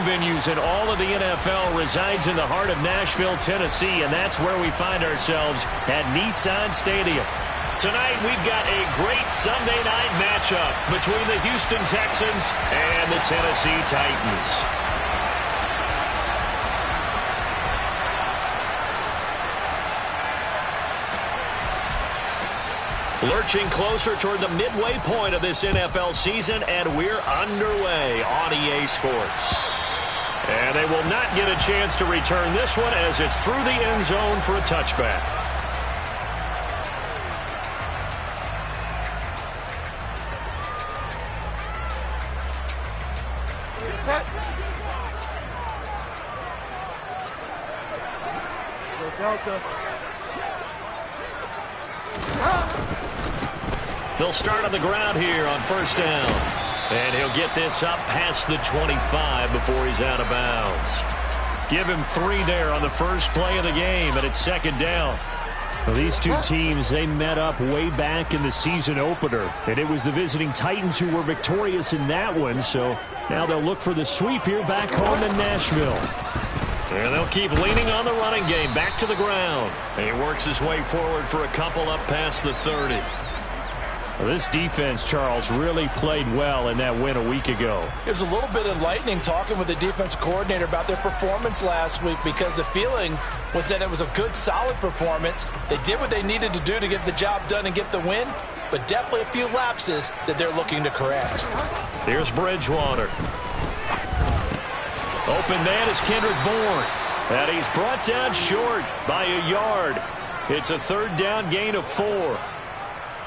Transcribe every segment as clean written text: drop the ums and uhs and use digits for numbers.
home venues in all of the NFL, resides in the heart of Nashville, Tennessee, and that's where we find ourselves at Nissan Stadium. Tonight, we've got a great Sunday night matchup between the Houston Texans and the Tennessee Titans. Lurching closer toward the midway point of this NFL season, and we're underway on EA Sports. And they will not get a chance to return this one as it's through the end zone for a touchback. They'll start on the ground here on first down. And he'll get this up past the 25 before he's out of bounds. Give him 3 there on the first play of the game, and it's second down. Well, these two teams, they met up way back in the season opener, and it was the visiting Titans who were victorious in that one, so now they'll look for the sweep here back home in Nashville. And they'll keep leaning on the running game, back to the ground. And he works his way forward for a couple up past the 30. Well, this defense, Charles, really played well in that win a week ago. It was a little bit enlightening talking with the defense coordinator about their performance last week, because the feeling was that it was a good, solid performance. They did what they needed to do to get the job done and get the win, but definitely a few lapses that they're looking to correct. Here's Bridgewater. Open man is Kendrick Bourne. And he's brought down short by a yard. It's a third down gain of 4.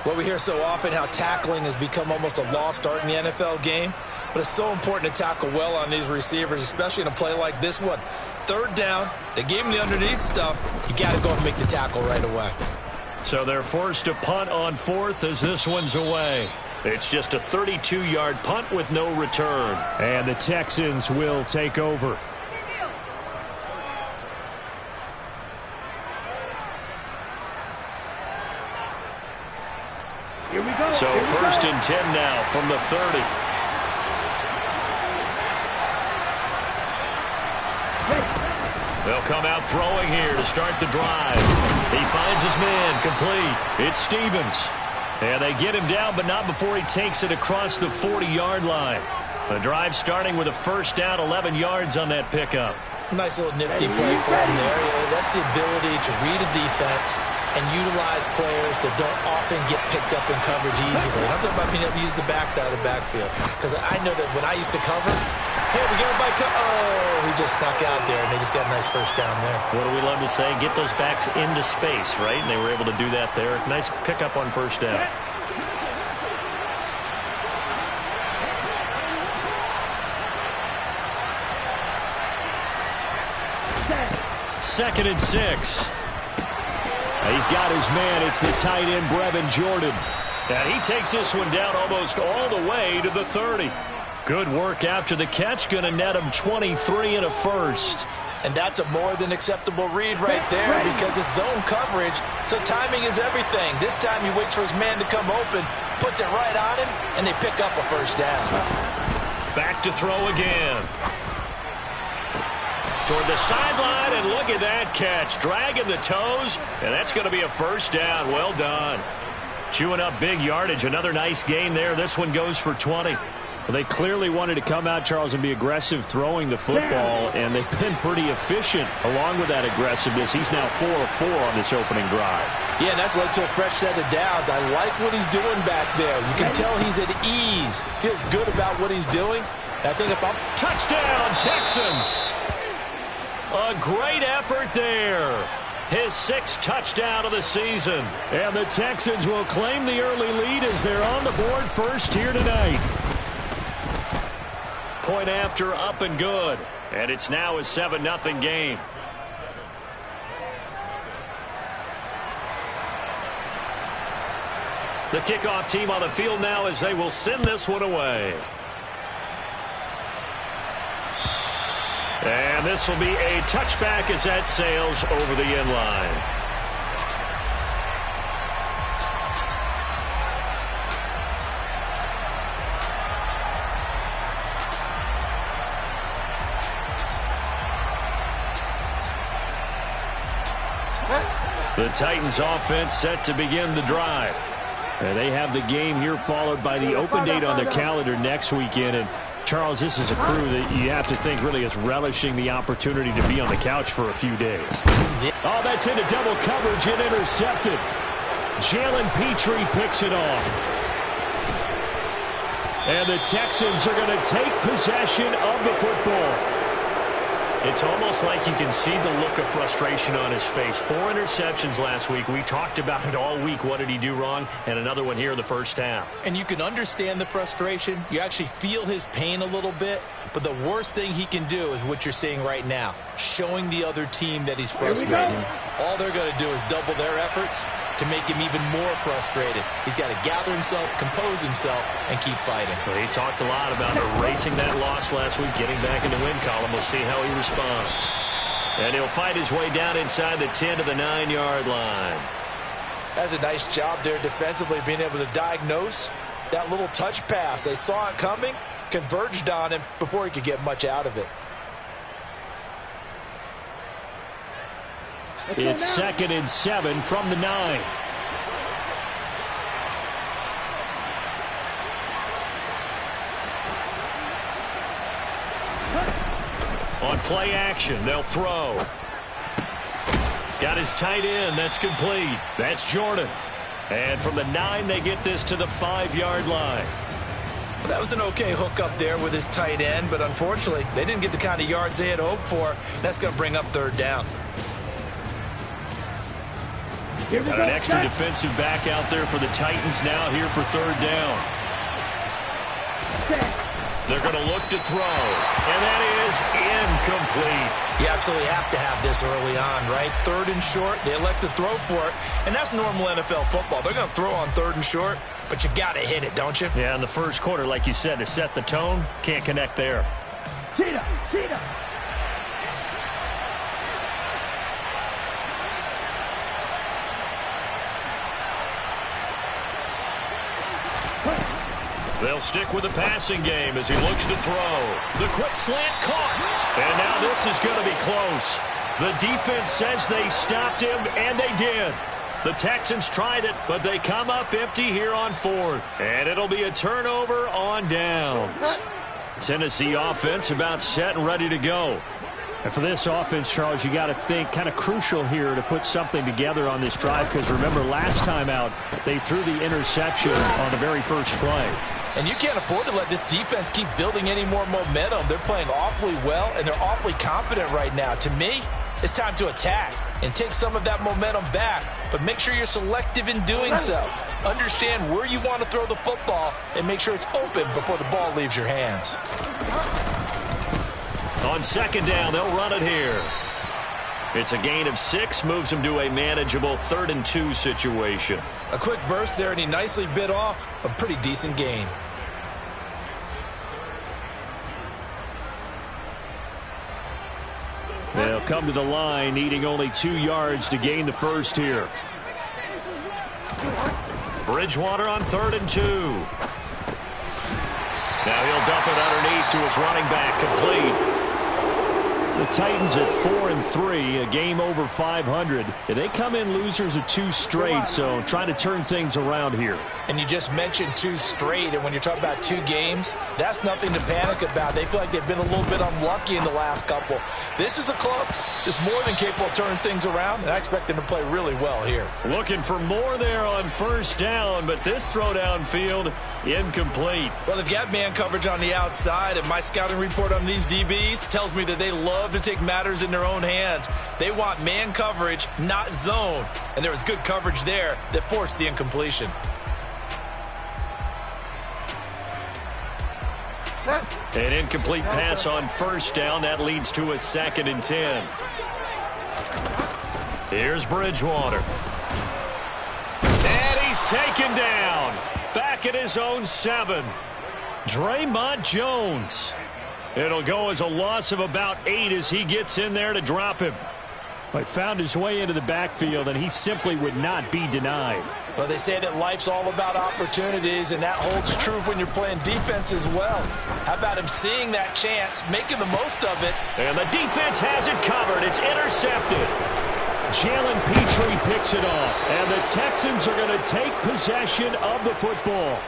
Well, we hear so often how tackling has become almost a lost art in the NFL game, but it's so important to tackle well on these receivers, especially in a play like this one. Third down, they gave him the underneath stuff. You got to go and make the tackle right away. So they're forced to punt on 4th as this one's away. It's just a 32-yard punt with no return. And the Texans will take over. Here we go. So first and 10 now from the 30. They'll come out throwing here to start the drive. He finds his man complete. It's Stevens. And they get him down, but not before he takes it across the 40-yard line. The drive starting with a first down, 11 yards on that pickup. Nice little nifty play for him there. That's the ability to read a defense and utilize players that don't often get picked up in coverage easily. I'm talking about being able to use the backside of the backfield. Because I know that when I used to cover, hey, we got a bike. Oh, he just snuck out there, and they just got a nice first down there. What do we love to say? Get those backs into space, right? And they were able to do that there. Nice pickup on first down. Second and 6. He's got his man. It's the tight end, Brevin Jordan. And he takes this one down almost all the way to the 30. Good work after the catch. Going to net him 23 and a first. And that's a more than acceptable read right there, because it's zone coverage, so timing is everything. This time he waits for his man to come open, puts it right on him, and they pick up a first down. Back to throw again. Toward the sideline, and look at that catch. Dragging the toes, and that's going to be a first down. Well done. Chewing up big yardage. Another nice gain there. This one goes for 20. Well, they clearly wanted to come out, Charles, and be aggressive throwing the football, and they've been pretty efficient along with that aggressiveness. He's now 4 of 4 on this opening drive. Yeah, and that's led to a fresh set of downs. I like what he's doing back there. You can tell he's at ease. Feels good about what he's doing. I think if I'm... Touchdown, Texans! A great effort there. His 6th touchdown of the season. And the Texans will claim the early lead as they're on the board first here tonight. Point after, up and good. And it's now a 7-0 game. The kickoff team on the field now as they will send this one away. And this will be a touchback as that sails over the end line. The Titans offense set to begin the drive. And they have the game here followed by the open date on the calendar next weekend. And Charles, this is a crew that you have to think really is relishing the opportunity to be on the couch for a few days. Oh, that's into double coverage and intercepted. Jalen Petrie picks it off. And the Texans are going to take possession of the football. It's almost like you can see the look of frustration on his face. 4 interceptions last week. We talked about it all week. What did he do wrong? And another one here in the first half. And you can understand the frustration. You actually feel his pain a little bit. But the worst thing he can do is what you're seeing right now, showing the other team that he's frustrated. All they're going to do is double their efforts to make him even more frustrated. He's got to gather himself, compose himself, and keep fighting. Well, he talked a lot about erasing that loss last week, getting back in the win column. We'll see how he responds. And he'll fight his way down inside the 10 to the 9-yard line. That's a nice job there defensively, being able to diagnose that little touch pass. They saw it coming, converged on him before he could get much out of it. It's 2nd and 7 from the 9. On play action, they'll throw. Got his tight end. That's complete. That's Jordan. And from the 9, they get this to the 5-yard line. That was an okay hook up there with his tight end, but unfortunately, they didn't get the kind of yards they had hoped for. That's going to bring up 3rd down. Got an extra defensive back out there for the Titans now here for 3rd down. They're going to look to throw, and that is incomplete. You absolutely have to have this early on, right? 3rd and short, they elect to throw for it, and that's normal NFL football. They're going to throw on 3rd and short, but you've got to hit it, don't you? Yeah, in the first quarter, like you said, to set the tone, can't connect there. Cheetah. They'll stick with the passing game as he looks to throw. The quick slant caught. And now this is going to be close. The defense says they stopped him, and they did. The Texans tried it, but they come up empty here on 4th. And it'll be a turnover on downs. Tennessee offense about set and ready to go. And for this offense, Charles, you got to think kind of crucial here to put something together on this drive, because remember last time out they threw the interception on the very first play. And you can't afford to let this defense keep building any more momentum. They're playing awfully well, and they're awfully confident right now. To me, it's time to attack and take some of that momentum back, but make sure you're selective in doing so. Understand where you want to throw the football and make sure it's open before the ball leaves your hands. On 2nd down, they'll run it here. It's a gain of 6, moves him to a manageable 3rd and 2 situation. A quick burst there, and he nicely bit off a pretty decent gain. They'll come to the line, needing only 2 yards to gain the first here. Bridgewater on 3rd and 2. Now he'll dump it underneath to his running back, complete. The Titans at 4-3, a game over 500. They come in losers of 2 straight, so trying to turn things around here. And you just mentioned 2 straight, and when you're talking about 2 games, that's nothing to panic about. They feel like they've been a little bit unlucky in the last couple. This is a club that's more than capable of turning things around, and I expect them to play really well here. Looking for more there on 1st down, but this throw downfield incomplete. Well, they've got man coverage on the outside, and my scouting report on these DBs tells me that they love to take matters in their own hands. They want man coverage, not zone, and there was good coverage there that forced the incompletion. An incomplete pass on 1st down. That leads to a 2nd and 10. Here's Bridgewater. And he's taken down. Back at his own 7. Draymond Jones. It'll go as a loss of about 8 as he gets in there to drop him. But found his way into the backfield, and he simply would not be denied. Well, they say that life's all about opportunities, and that holds true when you're playing defense as well. How about him seeing that chance, making the most of it? And the defense has it covered. It's intercepted. Jalen Petrie picks it off. And the Texans are going to take possession of the football.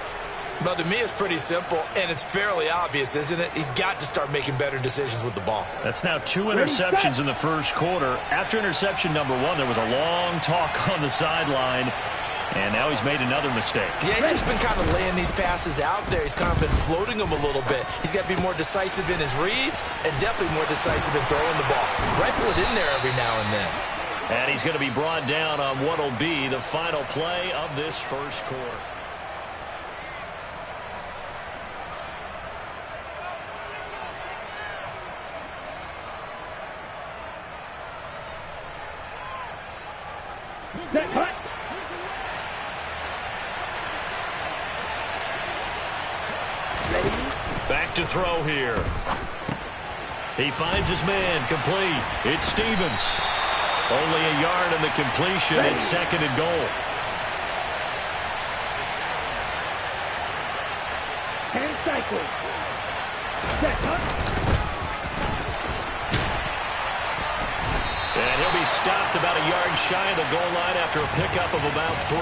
Well, to me, it's pretty simple, and it's fairly obvious, isn't it? He's got to start making better decisions with the ball. That's now 2 interceptions in the first quarter. After interception number 1, there was a long talk on the sideline, and now he's made another mistake. Yeah, he's just been kind of laying these passes out there. He's kind of been floating them a little bit. He's got to be more decisive in his reads and definitely more decisive in throwing the ball. Rifle it in there every now and then. And he's going to be brought down on what will be the final play of this first quarter. Back to throw here. He finds his man, complete. It's Stevens. Only a yard in the completion. It's second and goal. And he'll be stopped about a yard shy of the goal line after a pickup of about 3.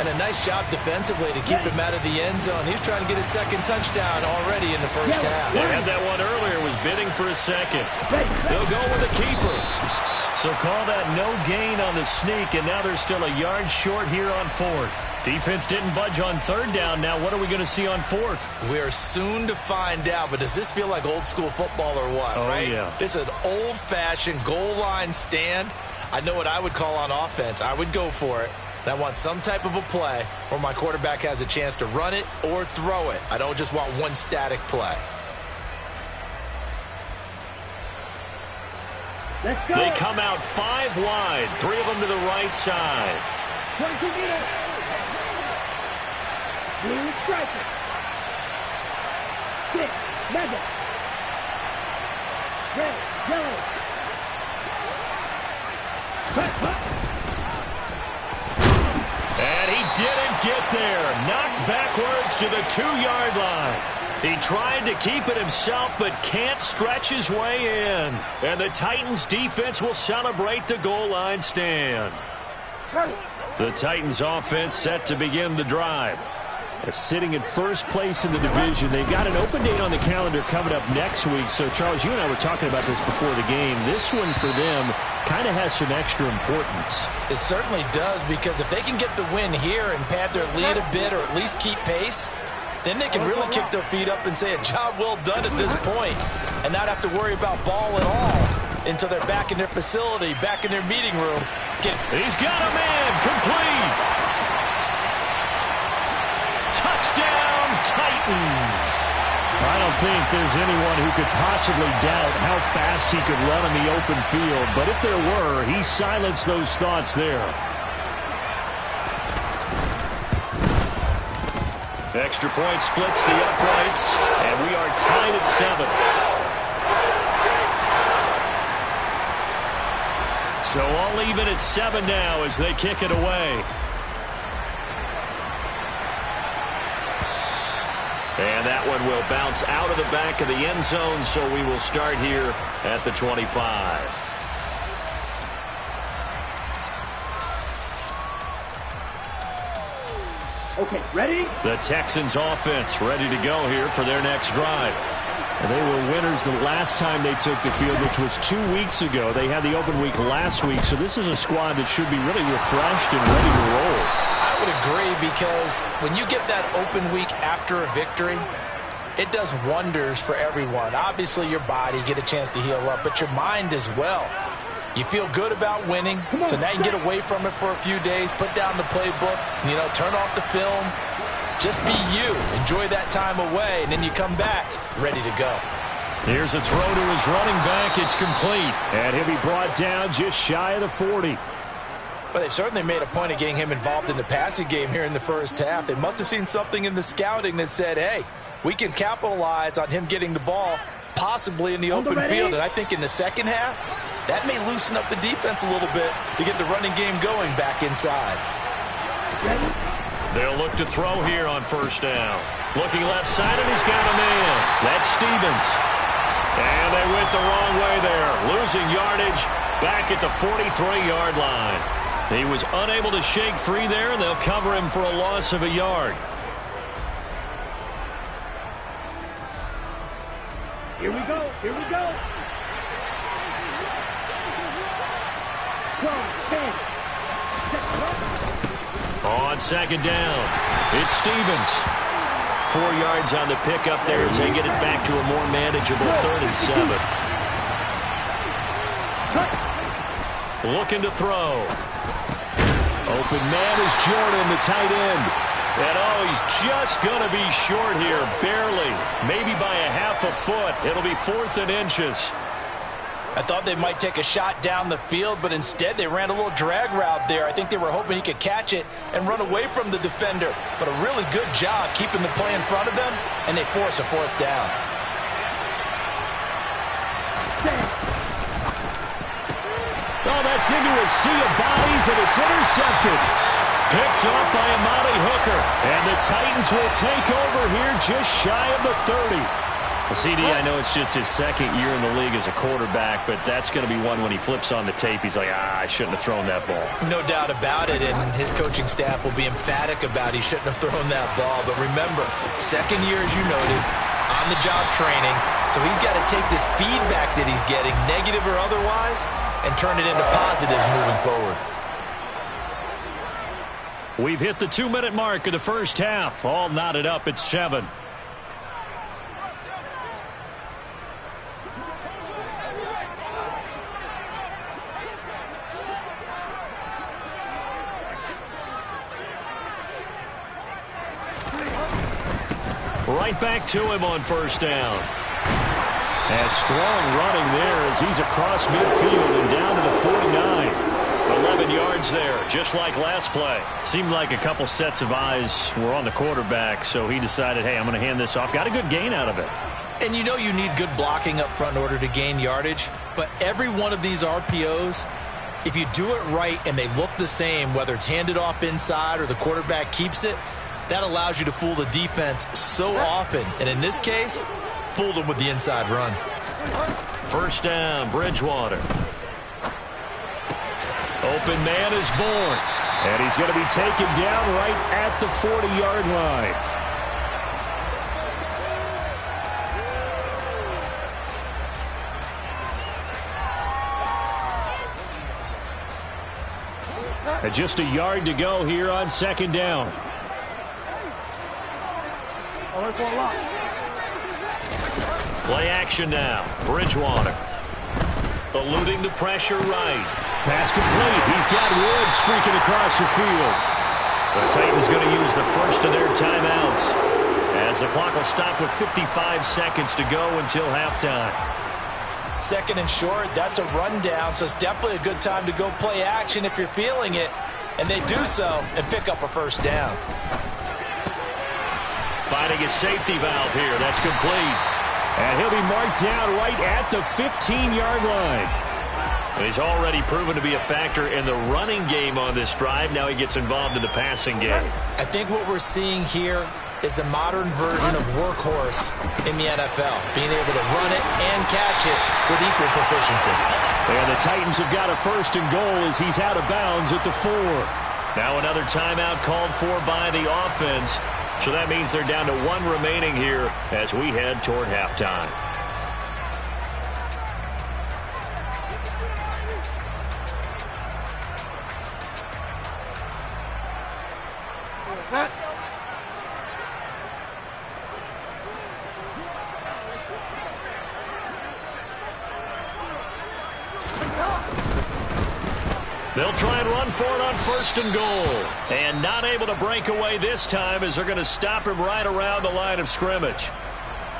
And a nice job defensively to keep him out of the end zone. He was trying to get his second touchdown already in the first half. They had that one earlier, was bidding for a second. They'll go with a keeper. So call that no gain on the sneak, and now they're still a yard short here on 4th. Defense didn't budge on 3rd down. Now what are we going to see on 4th? We are soon to find out, but does this feel like old school football or what? Oh, right? yeah. It's an old-fashioned goal line stand. I know what I would call on offense. I would go for it. I want some type of a play where my quarterback has a chance to run it or throw it. I don't just want one static play. Let's go. They come out 5 wide, 3 of them to the right side. Blue striker. 6, Madden. Red, yellow. And he didn't get there. Knocked backwards to the 2-yard line. He tried to keep it himself, but can't stretch his way in. And the Titans defense will celebrate the goal line stand. The Titans offense set to begin the drive. Sitting in first place in the division. They've got an open date on the calendar coming up next week. So, Charles, you and I were talking about this before the game. This one for them kind of has some extra importance. It certainly does, because if they can get the win here and pad their lead a bit or at least keep pace, then they can really kick their feet up and say a job well done at this point and not have to worry about ball at all until they're back in their facility, back in their meeting room. He's got a man, complete. Touchdown, Titans. I don't think there's anyone who could possibly doubt how fast he could run in the open field. But if there were, he silenced those thoughts there. Extra point splits the uprights, and we are tied at 7. So all even at 7 now as they kick it away. And that one will bounce out of the back of the end zone, so we will start here at the 25. Okay, ready? The Texans offense ready to go here for their next drive. And they were winners the last time they took the field, which was 2 weeks ago. They had the open week last week, so this is a squad that should be really refreshed and ready to roll. I would agree, because when you get that open week after a victory, it does wonders for everyone. Obviously, your body, get a chance to heal up, but your mind as well. You feel good about winning, so now you can get away from it for a few days, put down the playbook, turn off the film. Just be you. Enjoy that time away, and then you come back ready to go. Here's a throw to his running back. It's complete. And he'll be brought down just shy of the 40. Well, they've certainly made a point of getting him involved in the passing game here in the first half. They must have seen something in the scouting that said, hey, we can capitalize on him getting the ball possibly in the open field. And I think in the second half, that may loosen up the defense a little bit to get the running game going back inside. They'll look to throw here on first down. Looking left side, and he's got a man. That's Stevens. And they went the wrong way there. Losing yardage back at the 43-yard line. He was unable to shake free there, and they'll cover him for a loss of a yard. Here we go. Here we go. 12, 10. On second down, it's Stevens. 4 yards on the pickup there as they get it back to a more manageable 3rd and 7. Looking to throw. Open man is Jordan, the tight end. And oh, he's just going to be short here, barely. Maybe by a half a foot. It'll be 4th and inches. I thought they might take a shot down the field, but instead they ran a little drag route there. I think they were hoping he could catch it and run away from the defender. But a really good job keeping the play in front of them, and they force a 4th down. Oh, that's into a sea of bodies, and it's intercepted. Picked up by Amani Hooker. And the Titans will take over here just shy of the 30. CD, I know it's just his 2nd year in the league as a quarterback, but that's going to be one when he flips on the tape, he's like, I shouldn't have thrown that ball. No doubt about it, and his coaching staff will be emphatic about he shouldn't have thrown that ball. But remember, 2nd year, as you noted, on-the-job training, so he's got to take this feedback that he's getting, negative or otherwise, and turn it into positives moving forward. We've hit the 2-minute mark of the first half. All knotted up at 7. Right back to him on 1st down. And strong running there as he's across midfield and down to the 49. 11 yards there, just like last play. Seemed like a couple sets of eyes were on the quarterback, so he decided, hey, I'm going to hand this off. Got a good gain out of it. And you know you need good blocking up front in order to gain yardage, but every one of these RPOs, if you do it right and they look the same, whether it's handed off inside or the quarterback keeps it, that allows you to fool the defense so often. And in this case, fooled them with the inside run. 1st down, Bridgewater. Open man is born. And he's going to be taken down right at the 40-yard line. And just a yard to go here on 2nd down. Play action now. Bridgewater. Eluding the pressure right. Pass complete. He's got Wood streaking across the field. The Titans going to use the first of their timeouts as the clock will stop with 55 seconds to go until halftime. 2nd and short, that's a rundown, so it's definitely a good time to go play action if you're feeling it. And they do so and pick up a 1st down. Finding a safety valve here. That's complete. And he'll be marked down right at the 15-yard line. He's already proven to be a factor in the running game on this drive. Now he gets involved in the passing game. I think what we're seeing here is the modern version of workhorse in the NFL, being able to run it and catch it with equal proficiency. And the Titans have got a 1st and goal as he's out of bounds at the 4. Now another timeout called for by the offense. So that means they're down to 1 remaining here as we head toward halftime. They'll try and run for it on 1st and goal. And not able to break away this time as they're going to stop him right around the line of scrimmage.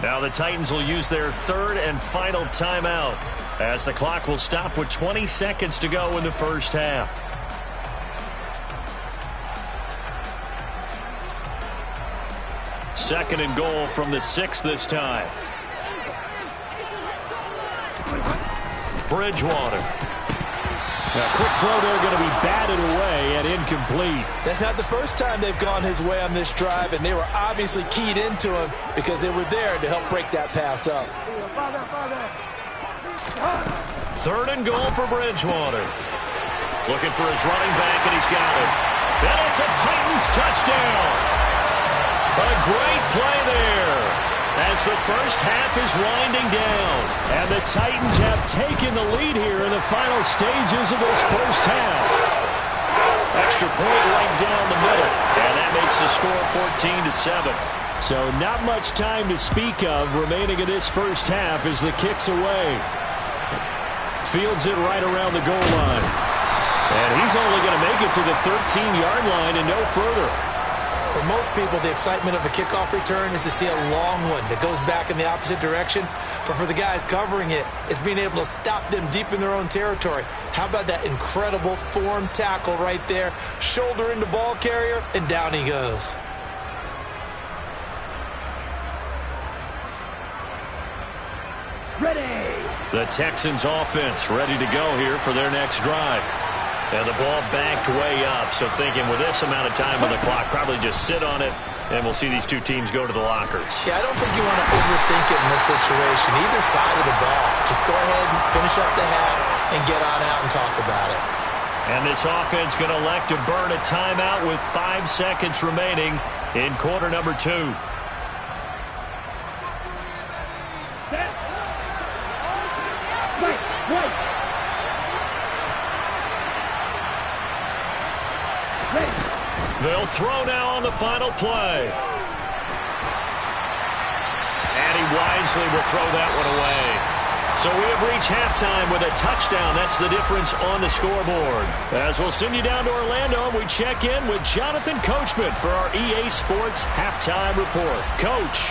Now the Titans will use their 3rd and final timeout as the clock will stop with 20 seconds to go in the first half. Second and goal from the 6 this time. Bridgewater. A quick throw there going to be batted away and incomplete. That's not the first time they've gone his way on this drive, and they were obviously keyed into him because they were there to help break that pass up. 3rd and goal for Bridgewater. Looking for his running back, and he's got it. And it's a Titans touchdown. A great play there as the first half is winding down. And the Titans have taken the lead here in the final stages of this first half. Extra point right down the middle, and that makes the score 14-7. So not much time to speak of remaining in this first half as the kick's away. Fields it right around the goal line. And he's only going to make it to the 13-yard line and no further. For most people, the excitement of a kickoff return is to see a long one that goes back in the opposite direction. But for the guys covering it, it's being able to stop them deep in their own territory. How about that incredible form tackle right there? Shoulder into ball carrier, and down he goes. Ready. The Texans offense ready to go here for their next drive. And the ball backed way up, so thinking with this amount of time on the clock, probably just sit on it, and we'll see these two teams go to the lockers. Yeah, I don't think you want to overthink it in this situation, either side of the ball. Just go ahead and finish up the half and get on out and talk about it. And this offense going to elect to burn a timeout with 5 seconds remaining in quarter number 2. They'll throw now on the final play. And he wisely will throw that one away. So we have reached halftime with a touchdown. That's the difference on the scoreboard. As we'll send you down to Orlando, and we check in with Jonathan Coachman for our EA Sports Halftime Report. Coach.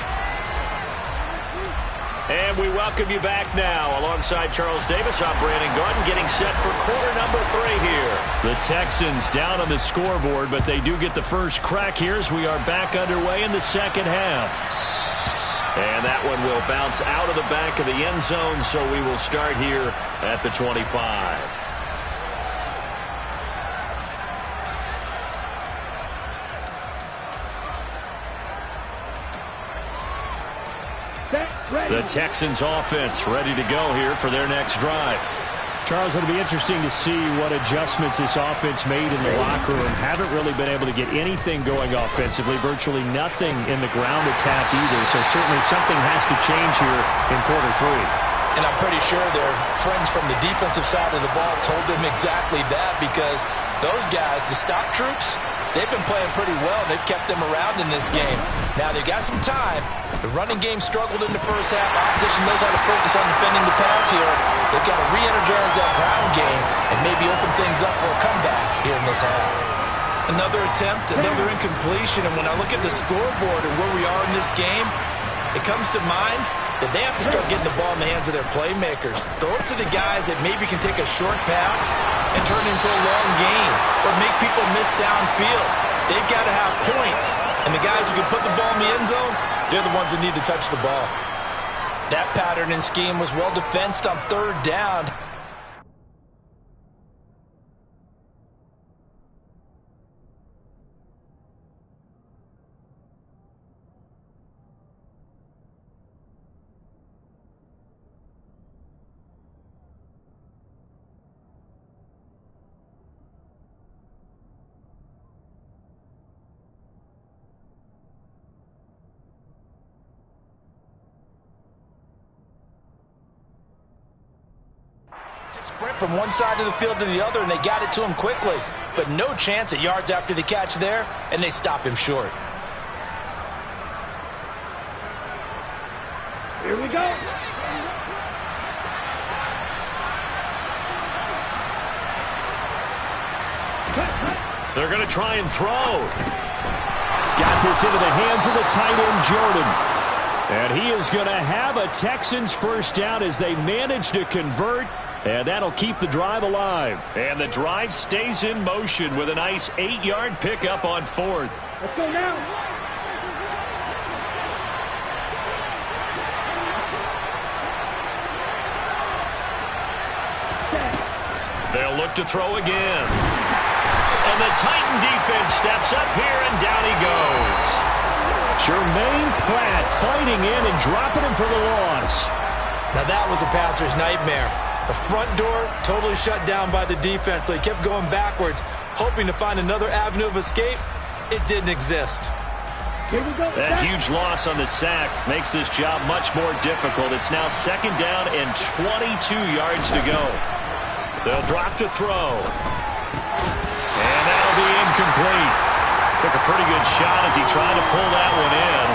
And we welcome you back now. Alongside Charles Davis, I'm Brandon Garden, getting set for quarter number 3 here. The Texans down on the scoreboard, but they do get the first crack here as we are back underway in the second half. And that one will bounce out of the back of the end zone, so we will start here at the 25. The Texans offense ready to go here for their next drive. Charles, it'll be interesting to see what adjustments this offense made in the locker room. Haven't really been able to get anything going offensively, virtually nothing in the ground attack either. So certainly something has to change here in quarter 3. And I'm pretty sure their friends from the defensive side of the ball told them exactly that, because those guys, the stop troops, they've been playing pretty well. They've kept them around in this game. Now, they've got some time. The running game struggled in the first half. Opposition knows how to focus on defending the pass here. They've got to re-energize that ground game and maybe open things up for a comeback here in this half. Another attempt, another incompletion. And when I look at the scoreboard and where we are in this game, it comes to mind that they have to start getting the ball in the hands of their playmakers. Throw it to the guys that maybe can take a short pass and turn it into a long game or make people miss downfield. They've got to have points. And the guys who can put the ball in the end zone, they're the ones that need to touch the ball. That pattern and scheme was well defensed on 3rd down. Sprint from one side of the field to the other, and they got it to him quickly. But no chance at yards after the catch there, and they stop him short. Here we go. They're going to try and throw. Got this into the hands of the tight end, Jordan. And he is going to have a Texans first down as they manage to convert. And that'll keep the drive alive. And the drive stays in motion with a nice 8-yard pickup on 4th. Let's go now. They'll look to throw again. And the Titan defense steps up here, and down he goes. Jermaine Pratt fighting in and dropping him for the loss. Now that was a passer's nightmare. The front door totally shut down by the defense, so he kept going backwards, hoping to find another avenue of escape. It didn't exist. Here we go. That huge loss on the sack makes this job much more difficult. It's now 2nd down and 22 yards to go. They'll drop to throw. And that'll be incomplete. Took a pretty good shot as he tried to pull that one in.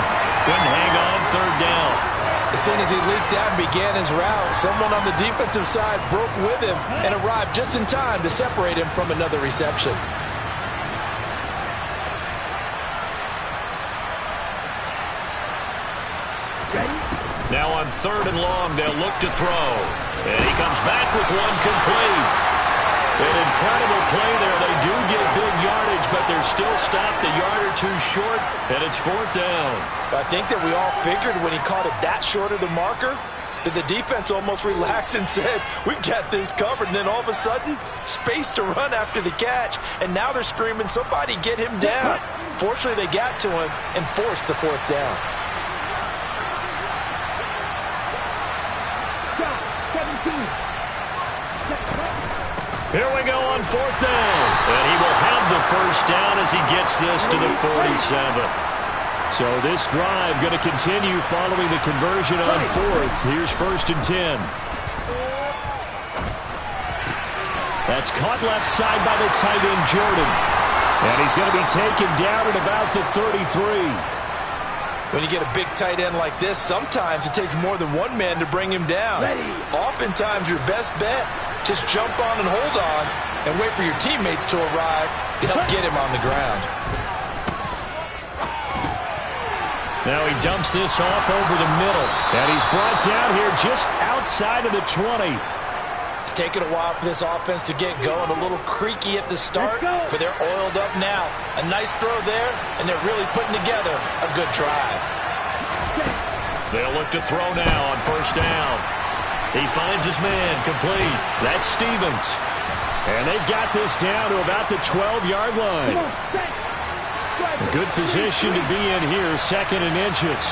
Couldn't hang on 3rd down. As soon as he leaked out and began his route, someone on the defensive side broke with him and arrived just in time to separate him from another reception. Now on 3rd and long, they'll look to throw. And he comes back with one complete. An incredible play there. They do get big yardage, but they're still stopped a yard or two short, and it's 4th down. I think that we all figured when he caught it that short of the marker that the defense almost relaxed and said, we've got this covered. And then all of a sudden, space to run after the catch. And now they're screaming, somebody get him down. Fortunately, they got to him and forced the 4th down. Here we go on 4th down. And he will have the 1st down as he gets this to the 47. So this drive going to continue following the conversion on 4th. Here's 1st and 10. That's caught left side by the tight end, Jordan. And he's going to be taken down at about the 33. When you get a big tight end like this, sometimes it takes more than one man to bring him down. Oftentimes, your best bet, just jump on and hold on and wait for your teammates to arrive to help get him on the ground. Now he dumps this off over the middle. And he's brought down here just outside of the 20. It's taken a while for this offense to get going. A little creaky at the start, but they're oiled up now. A nice throw there, and they're really putting together a good drive. They'll look to throw now on 1st down. He finds his man complete. That's Stevens. And they've got this down to about the 12-yard line. A good position to be in here, 2nd and inches.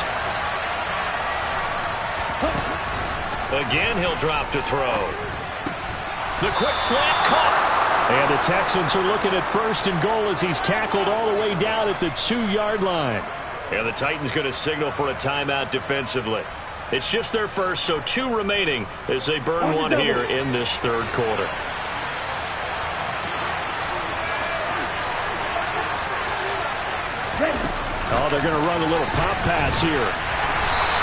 Again, he'll drop to throw. The quick slant caught. And the Texans are looking at 1st and goal as he's tackled all the way down at the 2-yard line. And the Titans going to signal for a timeout defensively. It's just their first, so 2 remaining as they burn one here in this 3rd quarter. Oh, they're going to run a little pop pass here.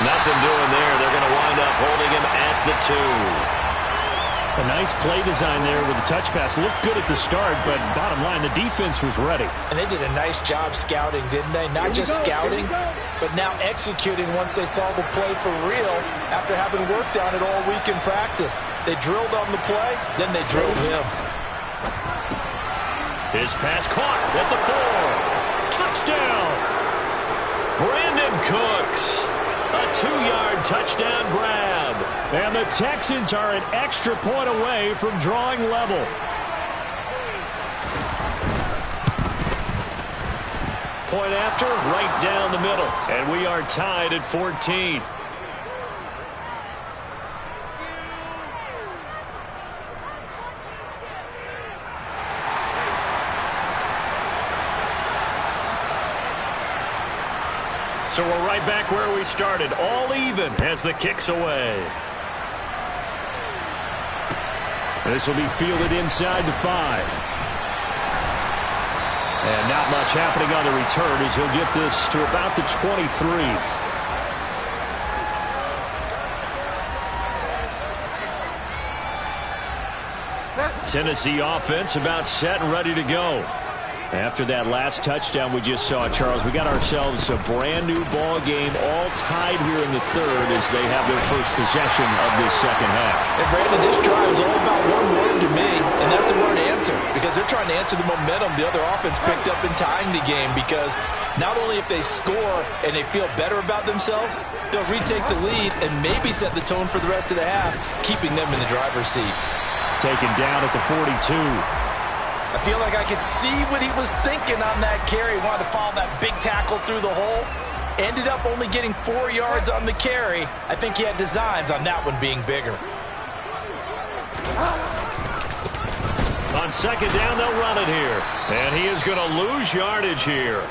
Nothing doing there. They're going to wind up holding him at the 2. A nice play design there with the touch pass. Looked good at the start, but bottom line, the defense was ready. And they did a nice job scouting, didn't they? Not just scouting, but now executing once they saw the play for real after having worked on it all week in practice. They drilled on the play, then they drilled him. His pass caught at the 4. Touchdown! Brandon Cooks. A 2-yard touchdown grab. And the Texans are an extra point away from drawing level. Point after, right down the middle. And we are tied at 14. So we're right back where we started, all even as the kick's away. This will be fielded inside the 5. And not much happening on the return as he'll get this to about the 23. Tennessee offense about set and ready to go. After that last touchdown we just saw, Charles, we got ourselves a brand new ball game, all tied here in the 3rd as they have their first possession of this 2nd half. And Brandon, this drive is all about one word to me, and that's the word answer, because they're trying to answer the momentum the other offense picked up in tying the game, because not only if they score and they feel better about themselves, they'll retake the lead and maybe set the tone for the rest of the half, keeping them in the driver's seat. Taken down at the 42. I feel like I could see what he was thinking on that carry. He wanted to follow that big tackle through the hole. Ended up only getting 4 yards on the carry. I think he had designs on that one being bigger. On second down, they'll run it here. And he is going to lose yardage here.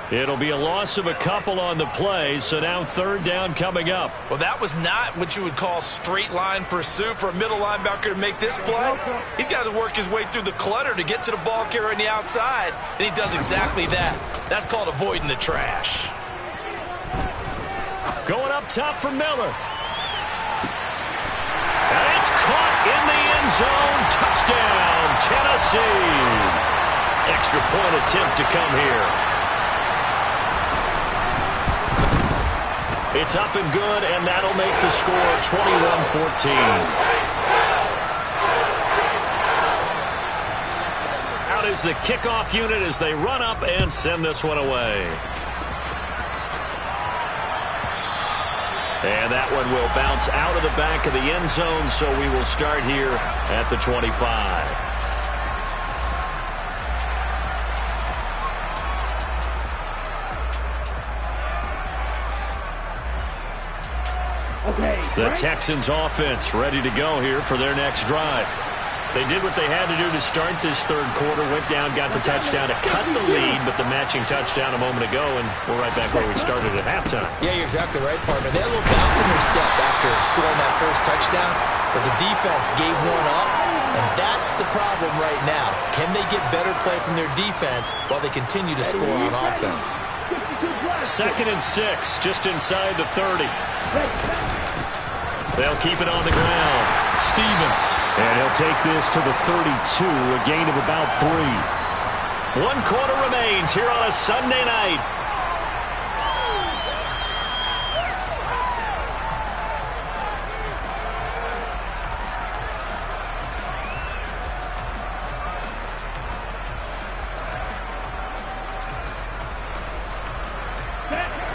It'll be a loss of a couple on the play, so now third down coming up. Well, that was not what you would call straight line pursuit for a middle linebacker to make this play. He's got to work his way through the clutter to get to the ball carrier on the outside, and he does exactly that. That's called avoiding the trash. Going up top for Miller. And it's caught in the end zone. Touchdown, Tennessee. Extra point attempt to come here. It's up and good, and that'll make the score 21-14. Out is the kickoff unit as they run up and send this one away. And that one will bounce out of the back of the end zone, so we will start here at the 25. The Texans offense ready to go here for their next drive. They did what they had to do to start this third quarter, went down, got the touchdown to cut the lead, but the matching touchdown a moment ago, and we're right back where we started at halftime. Yeah, you're exactly right, partner. They had a little bounce in their step after scoring that first touchdown, but the defense gave one up, and that's the problem right now. Can they get better play from their defense while they continue to score on offense? 2nd and 6, just inside the 30. They'll keep it on the ground. Stevens. And he'll take this to the 32, a gain of about 3. 1 quarter remains here on a Sunday night.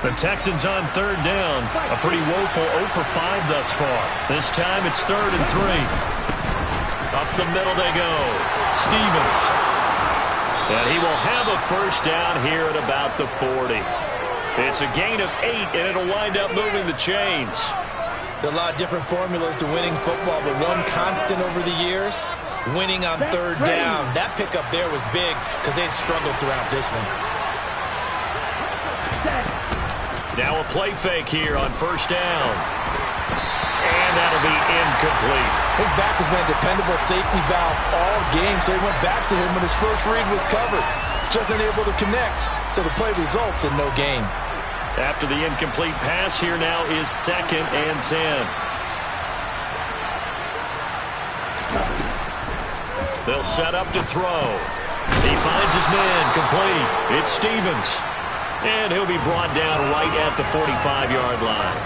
The Texans on third down. A pretty woeful 0 for 5 thus far. This time it's 3rd and 3. Up the middle they go. Stevens. And he will have a first down here at about the 40. It's a gain of 8, and it'll wind up moving the chains. There are a lot of different formulas to winning football, but one constant over the years, winning on third down. That pickup there was big because they'd struggled throughout this one. Now a play fake here on first down. And that'll be incomplete. His back has been a dependable safety valve all game, so he went back to him when his first read was covered. Just unable to connect, so the play results in no gain. After the incomplete pass, here now is 2nd and 10. They'll set up to throw. He finds his man complete. It's Stevens. And he'll be brought down right at the 45-yard line.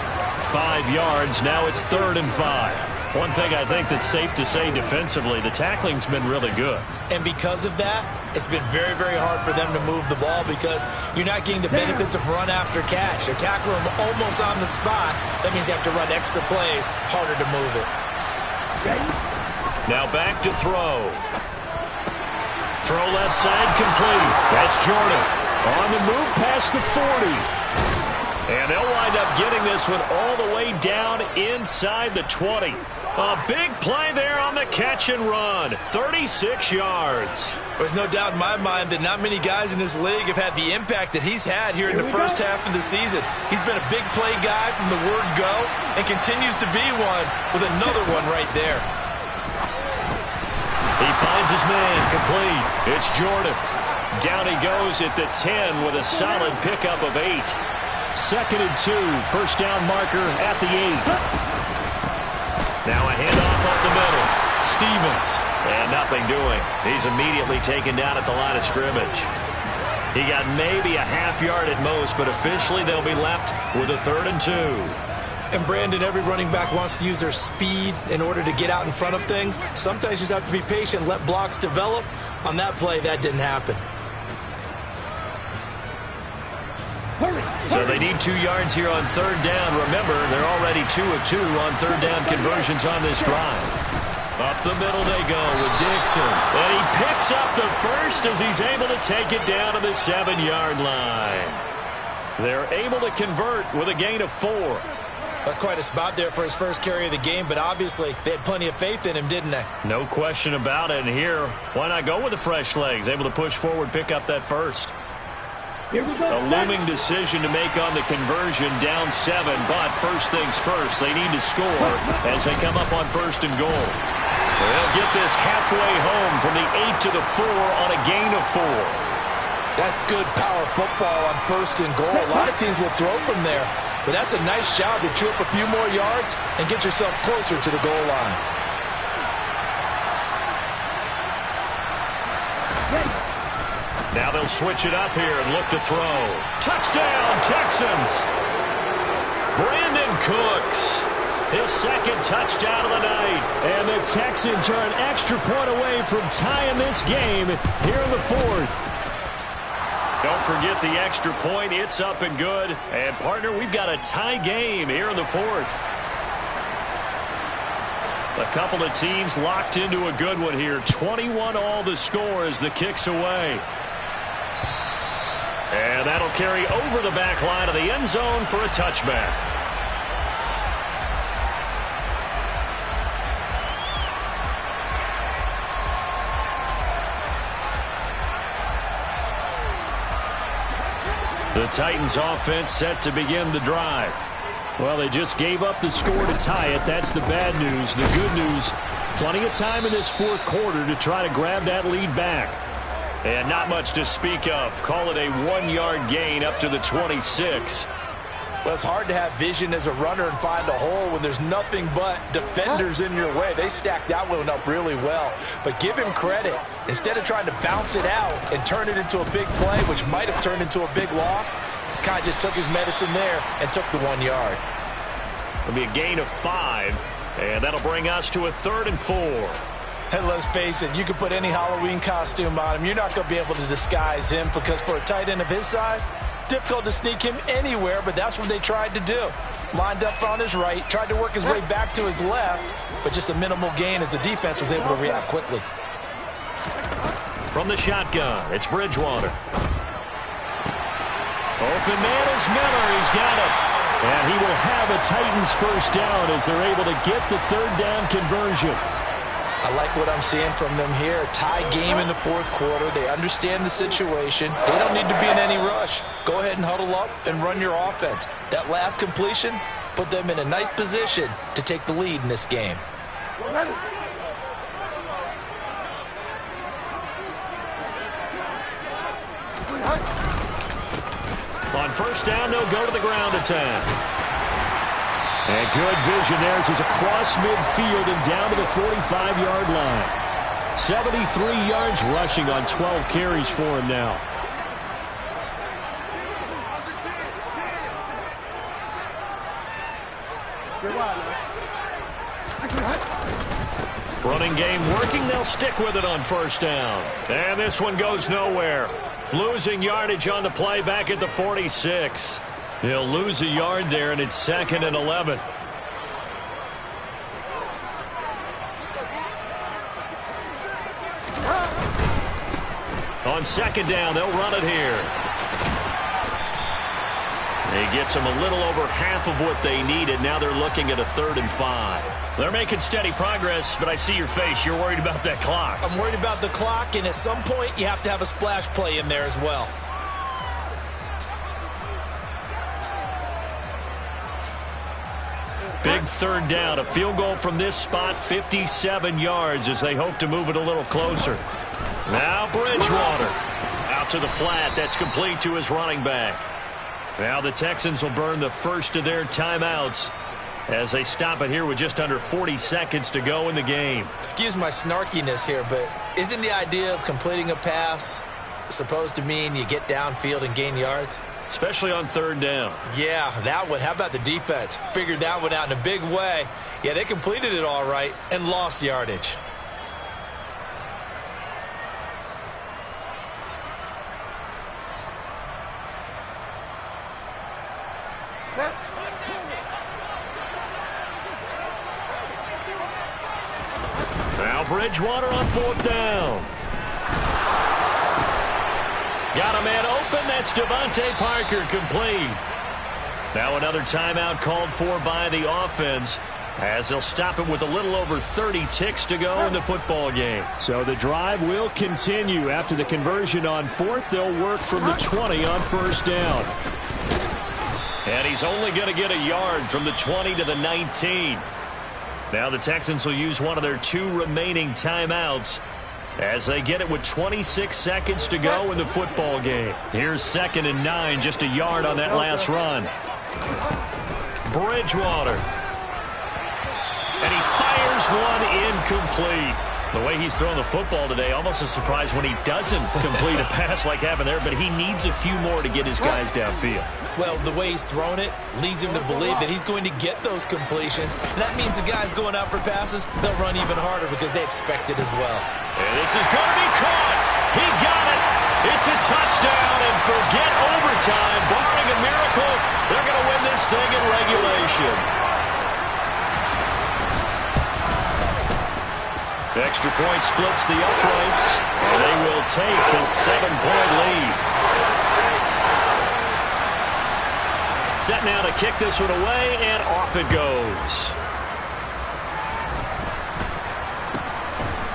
5 yards, now it's 3rd and 5. One thing I think that's safe to say defensively, the tackling's been really good. And because of that, it's been very, very hard for them to move the ball because you're not getting the benefits of run after catch. They're tackling them almost on the spot. That means you have to run extra plays, harder to move it. Now back to throw. Throw left side complete. That's Jordan. On the move past the 40. And they'll wind up getting this one all the way down inside the 20. A big play there on the catch and run. 36 yards. There's no doubt in my mind that not many guys in this league have had the impact that he's had here in the first half of the season. He's been a big play guy from the word go and continues to be one with another one right there. He finds his man complete. It's Jordan. Down he goes at the 10 with a solid pickup of 8. 2nd and 2, first down marker at the 8. Now a handoff up the middle. Stevens. And nothing doing. He's immediately taken down at the line of scrimmage. He got maybe a half yard at most, but officially they'll be left with a 3rd and 2. And Brandon, every running back wants to use their speed in order to get out in front of things. Sometimes you just have to be patient, let blocks develop. On that play, that didn't happen. So they need 2 yards here on third down. Remember, they're already 2 of 2 on third down conversions on this drive. Up the middle they go with Dixon. And he picks up the first as he's able to take it down to the 7-yard line. They're able to convert with a gain of 4. That's quite a spot there for his first carry of the game, but obviously they had plenty of faith in him, didn't they? No question about it. And here, why not go with the fresh legs? Able to push forward, pick up that first. Here we go. A looming decision to make on the conversion, down 7. But first things first, they need to score as they come up on 1st and goal. They'll get this halfway home from the 8 to the 4 on a gain of 4. That's good power football on 1st and goal. A lot of teams will throw from there, but that's a nice job to chew up a few more yards and get yourself closer to the goal line. Now they'll switch it up here and look to throw. Touchdown, Texans! Brandon Cooks, his 2nd touchdown of the night. And the Texans are an extra point away from tying this game here in the 4th. Don't forget the extra point. It's up and good. And, partner, we've got a tie game here in the 4th. A couple of teams locked into a good one here. 21 all the score as the kick's away. And that'll carry over the back line of the end zone for a touchback. The Titans offense set to begin the drive. Well, they just gave up the score to tie it. That's the bad news. The good news, plenty of time in this 4th quarter to try to grab that lead back. And not much to speak of. Call it a 1-yard gain up to the 26. Well, it's hard to have vision as a runner and find a hole when there's nothing but defenders in your way. They stacked that one up really well. But give him credit. Instead of trying to bounce it out and turn it into a big play, which might have turned into a big loss, kind of just took his medicine there and took the 1 yard. It'll be a gain of 5, and that'll bring us to a 3rd and 4. And let's face it, you can put any Halloween costume on him. You're not going to be able to disguise him because for a tight end of his size, difficult to sneak him anywhere, but that's what they tried to do. Lined up on his right, tried to work his way back to his left, but just a minimal gain as the defense was able to react quickly. From the shotgun, it's Bridgewater. Open man is Miller. He's got it. And he will have a Titans first down as they're able to get the 3rd down conversion. I like what I'm seeing from them here. Tie game in the 4th quarter. They understand the situation. They don't need to be in any rush. Go ahead and huddle up and run your offense. That last completion put them in a nice position to take the lead in this game. On 1st down, they'll go to the ground attack. And good vision there as he's across midfield and down to the 45-yard line. 73 yards rushing on 12 carries for him now. Running game working. They'll stick with it on 1st down. And this one goes nowhere. Losing yardage on the play back at the 46. He'll lose a yard there, and it's 2nd and 11. On 2nd down, they'll run it here. He gets them a little over half of what they needed. Now they're looking at a 3rd and 5. They're making steady progress, but I see your face. You're worried about that clock. I'm worried about the clock, and at some point you have to have a splash play in there as well. Big 3rd down. A field goal from this spot, 57 yards as they hope to move it a little closer. Now Bridgewater out to the flat. That's complete to his running back. Now the Texans will burn the first of their timeouts as they stop it here with just under 40 seconds to go in the game. Excuse my snarkiness here, but isn't the idea of completing a pass supposed to mean you get downfield and gain yards? Especially on 3rd down. Yeah, that one. How about the defense? Figured that one out in a big way. Yeah, they completed it all right and lost yardage. Now Bridgewater on 4th down. Got a man open. That's Devontae Parker complete. Now another timeout called for by the offense, as they'll stop it with a little over 30 ticks to go in the football game. So the drive will continue. After the conversion on fourth, they'll work from the 20 on first down. And he's only going to get a yard from the 20 to the 19. Now the Texans will use one of their 2 remaining timeouts as they get it with 26 seconds to go in the football game. Here's 2nd and 9, just a yard on that last run. Bridgewater. And he fires one incomplete. The way he's throwing the football today, almost a surprise when he doesn't complete a pass like happened there, but he needs a few more to get his guys downfield. Well, the way he's thrown it leads him to believe that he's going to get those completions. And that means the guys going out for passes, they'll run even harder because they expect it as well. And this is going to be caught. He got it. It's a touchdown, and forget overtime. Barring a miracle, they're going to win this thing in regulation. Extra point splits the uprights, and they will take a 7-point lead. Set now to kick this one away, and off it goes.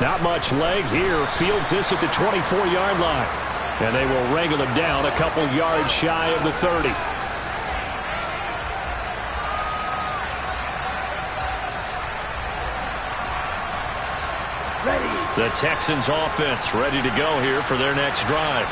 Not much leg here. Fields this at the 24-yard line. And they will wrangle him down a couple yards shy of the 30. The Texans offense ready to go here for their next drive.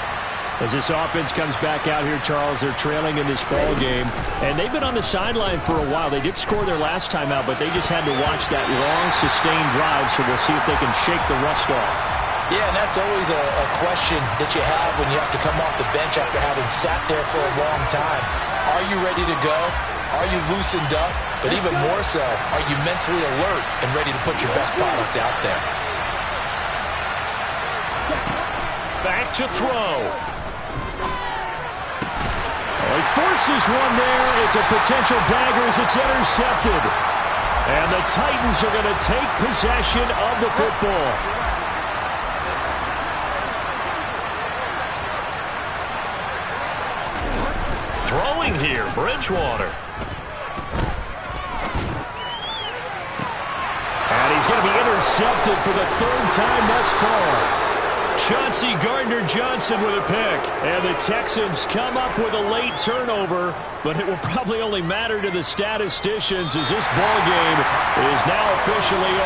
As this offense comes back out here, Charles, they're trailing in this ball game. And they've been on the sideline for a while. They did score their last time out, but they just had to watch that long, sustained drive, so we'll see if they can shake the rust off. Yeah, and that's always a question that you have when you have to come off the bench after having sat there for a long time. Are you ready to go? Are you loosened up? But even more so, are you mentally alert and ready to put your best product out there? Back to throw. He forces one there. It's a potential dagger as it's intercepted. And the Titans are going to take possession of the football. Throwing here, Bridgewater. And he's going to be intercepted for the 3rd time thus far. Chauncey Gardner-Johnson with a pick. And the Texans come up with a late turnover, but it will probably only matter to the statisticians as this ball game is now officially over.